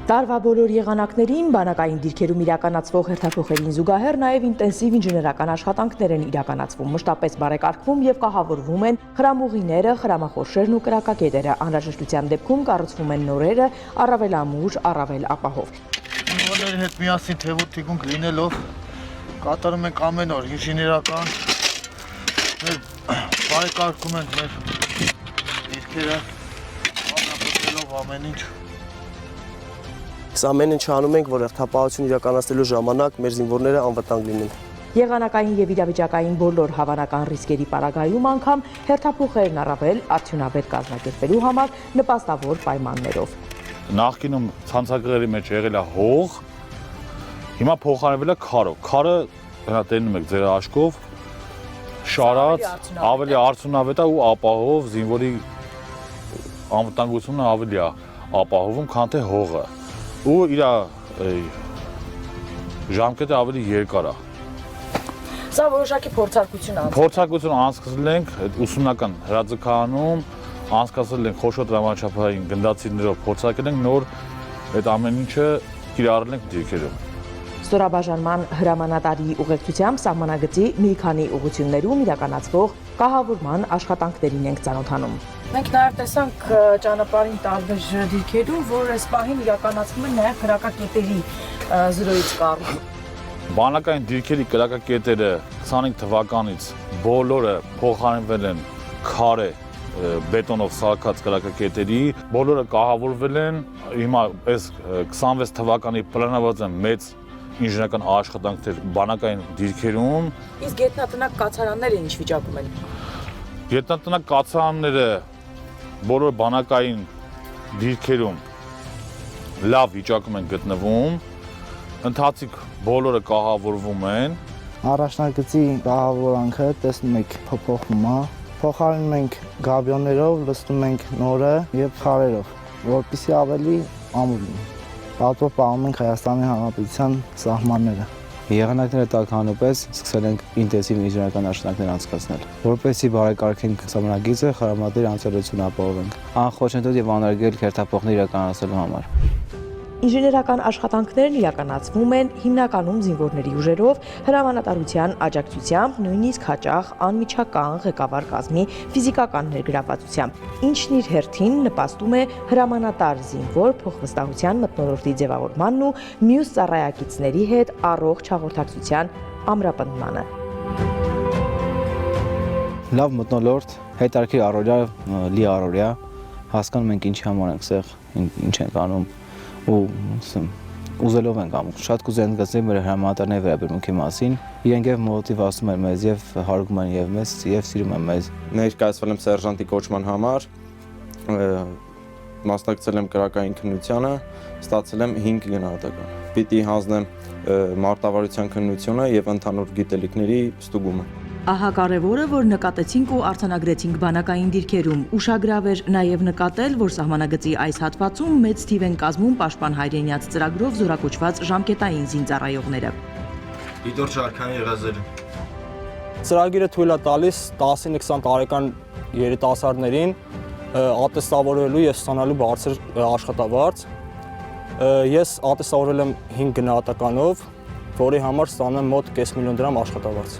Տարվա բոլոր եղանակներին բանակային դիրքերում իրականացվող հերթափոխերին զուգահեռ նաև ինտենսիվ ինժեներական աշխատանքներ են իրականացվում, մշտապես բարեկարգվում եւ կահավորվում են խրամուղիները, խրամախորշերն ու կրակակետերը, անհրաժեշտության դեպքում կառուցվում են նորերը, առավել ամուր, առավել ապահով։ Նորերի հետ միասին թևոտ թիկունք լինելով կատարում ենք ամեն օր ինժեներական մեր բարեկարգում ենք մեր դիրքերը, անապատելով ամեն ինչ։ Ամեն ինչ անում ենք, որ հերթապահություն իրականացնելու ժամանակ մեր զինվորները անվտանգ լինեն։ Եղանակային եւ իրավիճակային բոլոր հավանական ռիսկերի պարագայում անգամ հերթափոխերն առավել արդյունավետ կազմակերպելու համար նպաստավոր պայմաններով։ Նախկինում ցանցագրերի մեջ եղել է հող, հիմա փոխարինվել է քարով։ Քարը հա տենում եք ձեր աշկով, շարած, ավելի արդյունավետ է ու ապահով, զինվորի անվտանգությունը ավելի է ապահովում, քան թե հողը։ Ու իր ժամկետը ավելի երկար է։ Սա որոշակի փորձարկություն է։ Փորձարկություն անցկացրել ենք այդ ուսումնական հրաձգանում, անցկացրել ենք խոշոր դրամաչափային գնդացիրներով, փորձարկել ենք նոր այդ ամեն ինչը կիրառել ենք դիրքերում։ Ստորաբաժանման հրամանատարի ուղեկցությամբ սահմանագծի մի քանի ուղղություններում իրականացվող կահավորման աշխատանքներին ենք ծանոթանում։ Մենք նաև տեսանք ճանապարհին տարբեր դիրքերում, որ այս պահին իրականացվում են նաև կրակակետերի զրոյից կառույց։ Բանակային դիրքերի կրակակետերը 25 թվականից բոլորը փոխարինվել են քարե բետոնով սարքած կրակակետերի, բոլորը կահավորվել են, հիմա այս 26 թվականի պլանավորված են մեծ ինժեներական աշխատանքներ բանակային դիրքերում։ Իսկ գետնատնակ կացարանները ինչ վիճակում են։ Գետնատնակ կացարանները բոլոր բանակային դիրքերում լավ վիճակում են գտնվում, ընթացիկ բոլորը կահավորվում են։ Առաջնագծի կահավորանքը տեսնում եք փոփոխվում է, փոխարինում ենք գաբիոններով, լցնում ենք նորը եւ քարերով, որպեսզի ավելի ամուր լինի։ Պատվով պահում ենք Հայաստանի Հանրապետության սահմանները։ Եղանակները տաքանուպես սկսել ենք ինտենսիվ ինժեներական աշխատանքներ անցկացնել, որպեսզի բարեկարգենք սահմանագիծը, խրամատների անցյալությունը ապահովենք, անխոչնդոտ եւ անարգել հերթափոխներ իրականացնելու համար։ Ինժեներական աշխատանքներն իրականացվում են հիմնականում զինվորների ուժերով, հրամանատարության աջակցությամբ, նույնիսկ հաճախ անմիջական ղեկավար կազմի ֆիզիկական ներգրավվածությամբ, ինչն իր հերթին նպաստում է հրամանատար զինվոր փոխվստահության մթնոլորտի ձևավորմանն ու մյուս ծառայակիցների հետ առողջ հաղորդակցության ամրապնդմանը։ Լավ մթնոլորտ, հետարքի առօրյա, լի առօրյա, հասկանում ենք ինչի համար ենք սեղ, ինչ ենք անում ու ուզելով ենք անում։ Շատ կուզենք գծել մեր հրամանատարների վերաբերմունքի մասին, իրենք եւ մոտիվացնում են մեզ եւ հարգում են եւ մեզ եւ սիրում են մեզ։ Ներկայացվել եմ սերժանտի կոչման համար, մասնակցել եմ կրակային քննությանը, ստացել եմ 5 գնահատական։ Պիտի հանձնեմ մարտավարության քննությունը եւ ընդհանուր գիտելիքների ստուգումը։ Ահա կարևորը, որ նկատեցինք ու արձանագրեցինք բանակային դիրքերում, ուշագրավ էր նաև նկատել, որ սահմանագծի այս հատվածում մեծ թիվ են կազմում պաշտպան հայրենյաց ծրագրով զորակոչված ժամկետային զինծառայողները։ Դիտորդ Շարքանի Եղազարյան։ Ծրագիրը թույլ է տալիս 19-20 տարեկան երիտասարդներին ատեստավորելու եւ ստանալու բարձր աշխատավարձ։ Ես ատեստավորել եմ 5 գնահատականով, որի համար ստանում եմ մոտ 5 միլիոն դրամ աշխատավարձ։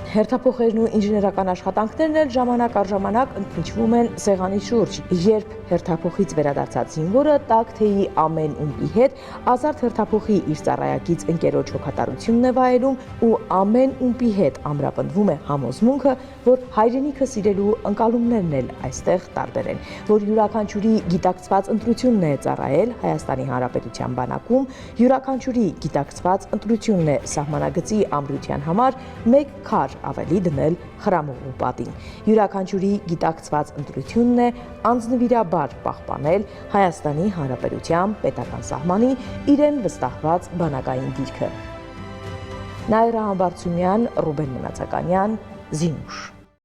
Հերթափոխերն ու ինժեներական աշխատանքներն էլ ժամանակ առ ժամանակ ընդմիջվում են սեղանի շուրջ, երբ հերթափոխից վերադարձած զինվորը տաք թեյի ամեն ումպի հետ ազատ հերթափոխի իր ծառայակից ընկերոջ հոգատարությունն է վայելում ու ամեն ումպի հետ ամրապնդվում է համոզմունքը, որ հայրենիքը սիրելու ընկալումներն էլ այստեղ տարբեր են, որ յուրաքանչյուրի գիտակցված ընտրությունն է ծառայել Հայաստանի Հանրապետության բանակում, յուրաքանչյուրի գիտակցված ընտրությունն է սահմանագծի ամրության համար մեկ քար ավելի դնել խրամուղու պատին։ Յուրաքանչյուրի գիտակցված ընտրությունն է անձնվիրաբար պահպանել Հայաստանի Հանրապետության պետական սահմանի իրեն վստահված բանակային դիրքը։ Նաիրա Համբարձումյան, Ռուբեն Մնացականյան, Զինուշ։